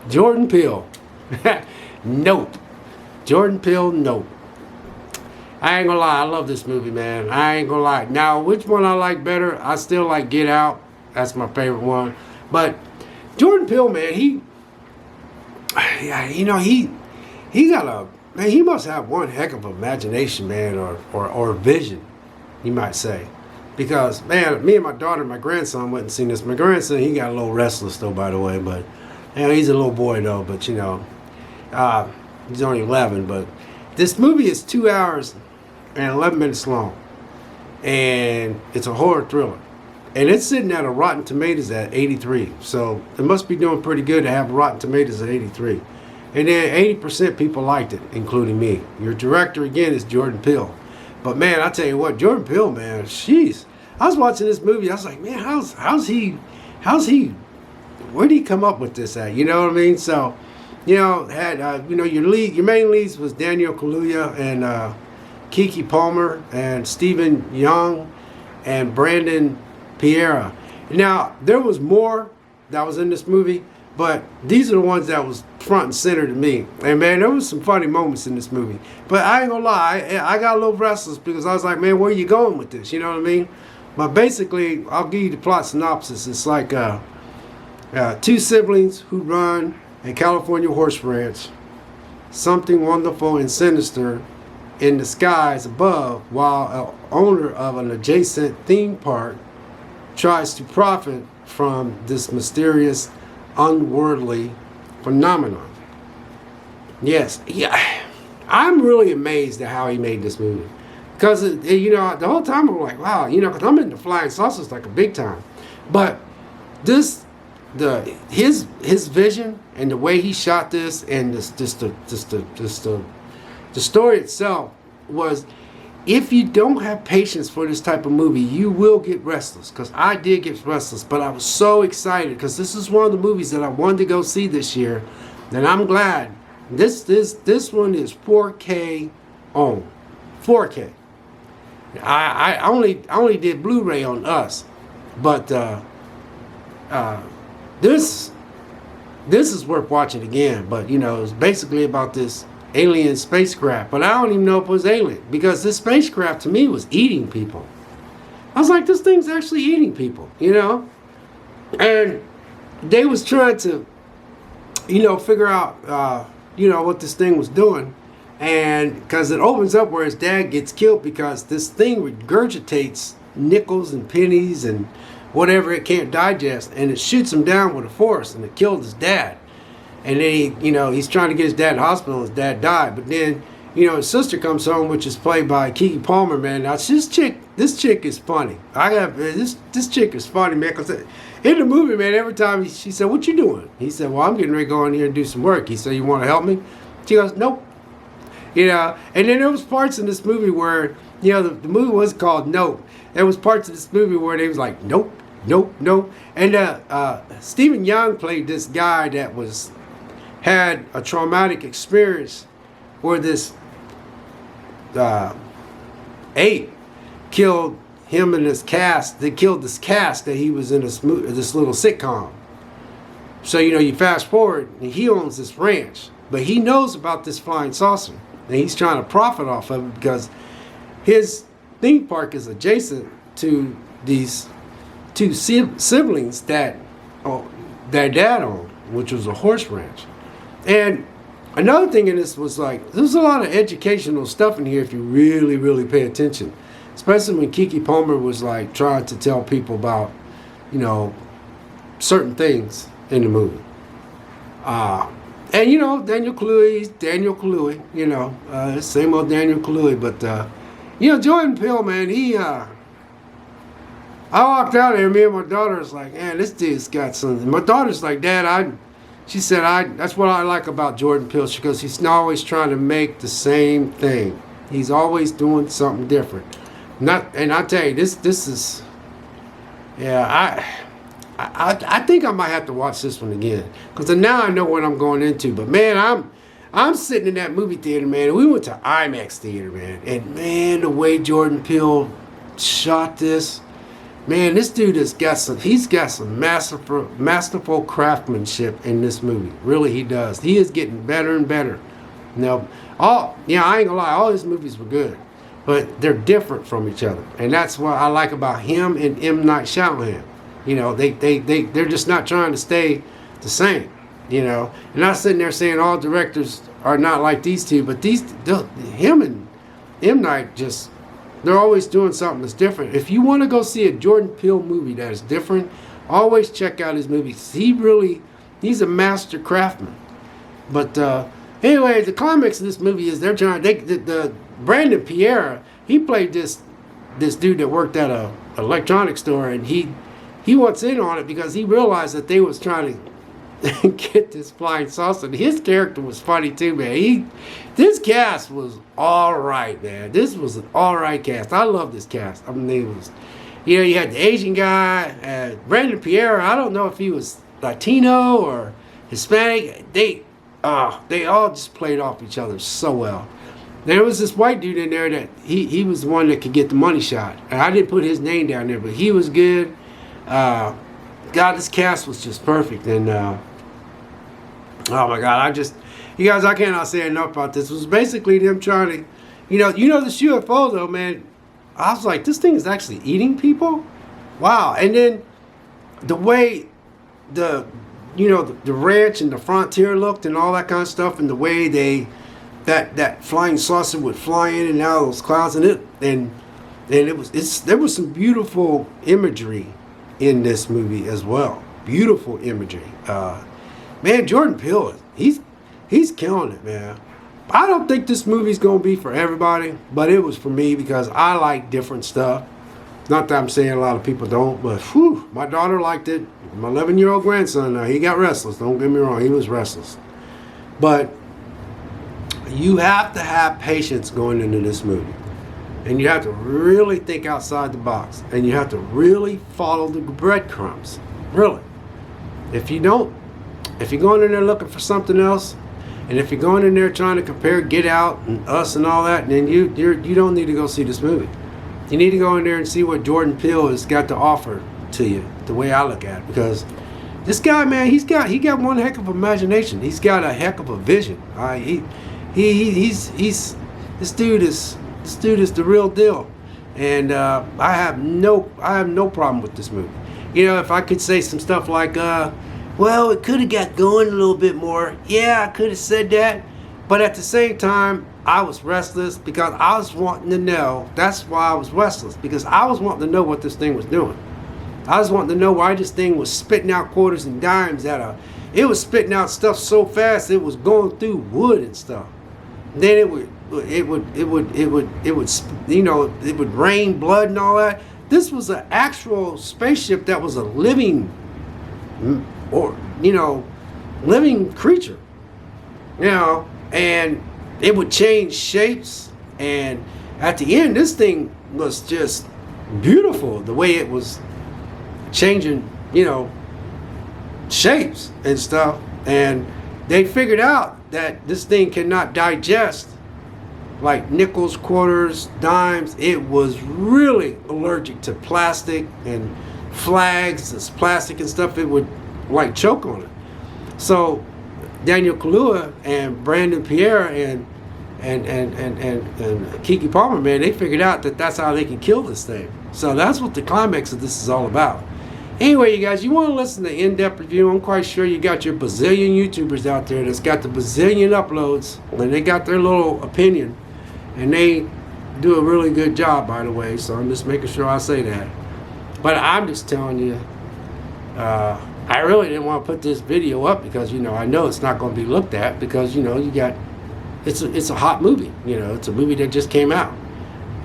Jordan Peele. Nope. Jordan Peele, nope. I ain't gonna lie, I love this movie, man. I ain't gonna lie. Now, which one I like better? I still like Get Out. That's my favorite one. But Jordan Peele, man, yeah, he got a man. He must have one heck of imagination, man, or vision, you might say, because man, me and my daughter, my grandson went and seen this. My grandson, he got a little restless though, by the way, but he's a little boy though. But he's only 11. But this movie is 2 hours and 11 minutes long, and it's a horror thriller. And it's sitting at a Rotten Tomatoes at 83. So it must be doing pretty good to have Rotten Tomatoes at 83. And then 80% people liked it, including me. Your director, again, is Jordan Peele. But man, I tell you what, Jordan Peele, man, jeez. I was watching this movie, I was like, man, how's he, where did he come up with this at? You know what I mean? So, had, your main leads was Daniel Kaluuya and Kiki Palmer and Stephen Young and Brandon Pereira. Now, there was more that was in this movie, but these are the ones that was front and center to me. And man, there was some funny moments in this movie. But I ain't gonna lie, I got a little restless because I was like, man, where are you going with this? You know what I mean? But basically, I'll give you the plot synopsis. It's like two siblings who run a California horse ranch. Something wonderful and sinister in the skies above, while an owner of an adjacent theme park tries to profit from this mysterious, unworldly phenomenon. Yes, yeah, I'm really amazed at how he made this movie. Because, the whole time I'm like, wow, because I'm into flying saucers like a big time. But his vision and the way he shot this and the story itself was, if you don't have patience for this type of movie, you will get restless. Because I did get restless, but I was so excited because this is one of the movies that I wanted to go see this year, and I'm glad. This one is 4K on 4K. I only did Blu-ray on us, but this is worth watching again. But it's basically about this alien spacecraft, but I don't even know if it was alien, because this spacecraft to me was eating people. I was like, this thing's actually eating people, and they was trying to figure out what this thing was doing, and because it opens up where his dad gets killed because this thing regurgitates nickels and pennies and whatever it can't digest, and it shoots him down with a force, and it killed his dad. And then he's trying to get his dad in the hospital. His dad died. But then, his sister comes home, which is played by Keke Palmer, man. Now, this chick is funny. This chick is funny, man. Because in the movie, man, every time she said, "What you doing?" He said, "Well, I'm getting ready to go in here and do some work." He said, "You want to help me?" She goes, "Nope." And then there was parts in this movie where, the movie was called Nope. There was parts of this movie where they was like, "Nope, nope, nope." And Stephen Young played this guy that had a traumatic experience where this ape killed him and his cast. They killed this cast that he was in this little sitcom. So you fast forward, and he owns this ranch, but he knows about this flying saucer, and he's trying to profit off of it because his theme park is adjacent to these two siblings that their dad owned, which was a horse ranch. And another thing in this was like, there's a lot of educational stuff in here if you really, really pay attention. Especially when Keke Palmer was like trying to tell people about, certain things in the movie. And Daniel Kaluuya, same old Daniel Kaluuya. But, Jordan Peele, man, I walked out there, me and my daughter was like, man, this dude's got something. My daughter's like, Dad, she said, that's what I like about Jordan Peele. She goes, he's not always trying to make the same thing. He's always doing something different. And I tell you, this is, yeah, I think I might have to watch this one again. Because now I know what I'm going into. But man, I'm sitting in that movie theater, man. And we went to IMAX theater, man. And man, the way Jordan Peele shot this, Man, this dude has got some. He's got some masterful craftsmanship in this movie. Really, he does. He is getting better and better. Now, I ain't gonna lie. All his movies were good, but they're different from each other, and that's what I like about him and M. Night Shyamalan. You know, they're just not trying to stay the same. You know, and not sitting there saying all directors are not like these two, but him and M. Night just. They're always doing something that's different. If you want to go see a Jordan Peele movie that is different, always check out his movies. He's a master craftsman. But anyway, the climax of this movie is the Brandon Pierre, he played this dude that worked at a electronics store, and he wants in on it because he realized that they was trying to get this flying saucer. His character was funny too, man. This cast was all right, man. This was an all right cast. I love this cast. I mean, it was, you had the Asian guy, Brandon Pierre. I don't know if he was Latino or Hispanic. They all just played off each other so well. There was this white dude in there that he was the one that could get the money shot. And I didn't put his name down there, but he was good. God, this cast was just perfect. And oh my God, you guys, I cannot say enough about this. It was basically them trying to, this UFO though, man. I was like, this thing is actually eating people? Wow. And then the way the ranch and the frontier looked and all that kind of stuff, and the way that flying saucer would fly in and out of those clouds, and there was some beautiful imagery in this movie as well. Beautiful imagery. Man, Jordan Peele, he's killing it, man. I don't think this movie's gonna be for everybody, but it was for me because I like different stuff. Not that I'm saying a lot of people don't, but whew, my daughter liked it. My 11-year-old grandson, he got restless. Don't get me wrong, he was restless. But you have to have patience going into this movie. And you have to really think outside the box. And you have to really follow the breadcrumbs. Really. If you're going in there looking for something else, and if you're going in there trying to compare Get Out and Us and all that, then you don't need to go see this movie. You need to go in there and see what Jordan Peele has got to offer to you, the way I look at it. Because this guy, man, he got one heck of imagination. He's got a heck of a vision. This dude is the real deal. And I have no problem with this movie. If I could say some stuff like, well, it could have got going a little bit more. Yeah, I could have said that. But at the same time, I was restless because I was wanting to know. That's why I was restless, because I was wanting to know what this thing was doing. I was wanting to know why this thing was spitting out quarters and dimes it was spitting out stuff so fast it was going through wood and stuff. Then it would rain blood and all that. This was an actual spaceship that was a living living creature, and it would change shapes, and at the end this thing was just beautiful, the way it was changing shapes and stuff. And they figured out that this thing cannot digest like nickels, quarters, dimes. It was really allergic to plastic and flags, this plastic and stuff. It would like choke on it. So Daniel Kaluuya and Brandon Pierre and Keke Palmer, man, they figured out that that's how they can kill this thing. So that's what the climax of this is all about. Anyway, you guys, you want to listen to in-depth review? I'm quite sure you got your bazillion YouTubers out there that's got the bazillion uploads, and they got their little opinion, and they do a really good job, by the way. So I'm just making sure I say that. But I'm just telling you, I really didn't want to put this video up because I know it's not going to be looked at because you got it's a hot movie. It's a movie that just came out,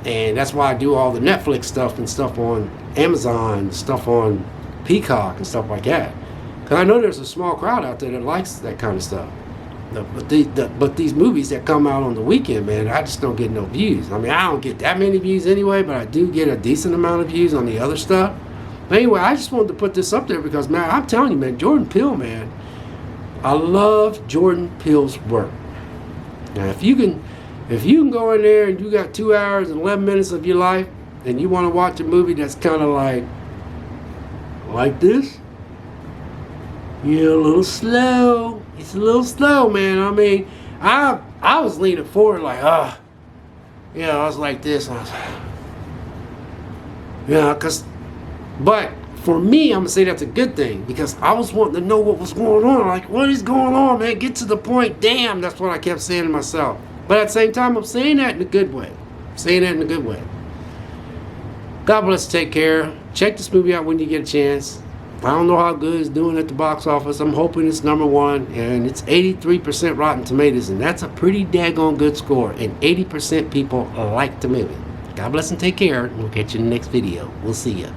and that's why I do all the Netflix stuff and stuff on Amazon, stuff on Peacock and stuff like that. Because I know there's a small crowd out there that likes that kind of stuff. But these movies that come out on the weekend, man, I just don't get no views. I mean, I don't get that many views anyway, but I do get a decent amount of views on the other stuff. But anyway, I just wanted to put this up there because, man, I'm telling you, man, Jordan Peele, man, I love Jordan Peele's work. Now, if you can go in there and you got 2 hours and 11 minutes of your life and you want to watch a movie that's kind of like Like this? Yeah, a little slow. It's a little slow, man. I mean, I was leaning forward like, yeah, I was like this. But for me, I'm gonna say that's a good thing because I was wanting to know what was going on. Like, what is going on, man? Get to the point. Damn, that's what I kept saying to myself. But at the same time, I'm saying that in a good way. God bless. Take care. Check this movie out when you get a chance. I don't know how good it's doing at the box office. I'm hoping it's #1, and it's 83% Rotten Tomatoes, and that's a pretty daggone good score. And 80% people like the movie. God bless and take care. We'll catch you in the next video. We'll see ya.